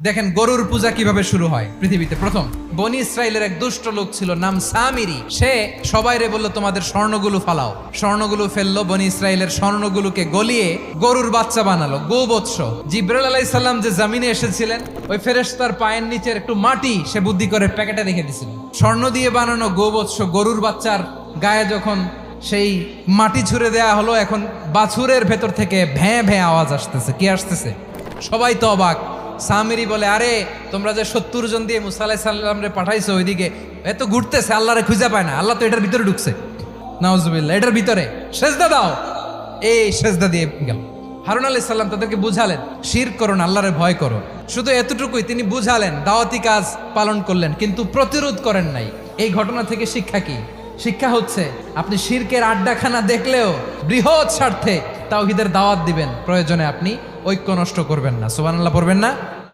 দেখেন গরুর পূজা কিভাবে শুরু হয় পৃথিবীতে প্রথম। বনি ইসরায়েলের এক দুষ্ট লোক ছিল, নাম সামিরি। সে সবাইরে বলল তোমাদের স্বর্ণগুলো ফালাও। স্বর্ণগুলো ফেললো, বনি ইসরায়েলের স্বর্ণগুলোকে গলিয়ে গরুর বাচ্চা বানালো, গোবৎস। জিব্রাইল আলাইহিস সালাম যে জমিনে এসেছিলেন, ওই ফেরেশতার পায়ের নিচের একটু মাটি সে বুদ্ধি করে প্যাকেটে রেখে দিছিল। স্বর্ণ দিয়ে বানানো গোবৎস গরুর বাচ্চার গায়ে যখন সেই মাটি ছুঁড়ে দেয়া হলো, এখন বাছুরের ভেতর থেকে ভ্যাঁ ভ্যাঁ আওয়াজ আসতেছে। কি আসতেছে? সবাই তো অবাক। সামিরি বলে, আরে তোমরা যে 70 জন দিয়ে মুসা আলাইহিস সালাম রে পাঠাইছো ওইদিকে, এত ঘুরতেছে, আল্লাহরে খুঁজে পায় না। আল্লাহ তো এটার ভিতরে ঢুকছে, নাউজুবিল্লাহ, এটার ভিতরে সেজদা দাও। এই সেজদা দিয়ে গেল। হারুন আলাইহিস সালাম তাদেরকে বুঝালেন, শিরক করো না, আল্লাহরে ভয় করো। শুধু এতটুকুই তিনি বুঝালেন, দাওয়াতি কাজ পালন করলেন, কিন্তু প্রতিরোধ করেন নাই। এই ঘটনা থেকে শিক্ষা কি? শিক্ষা হচ্ছে, আপনি শিরকের আড্ডাখানা দেখলেও বৃহৎ স্বার্থে তাওহীদের দাওয়াত দিবেন, প্রয়োজনে আপনি ঐক্য নষ্ট করবেন না। সুবহানাল্লাহ পড়বেন না?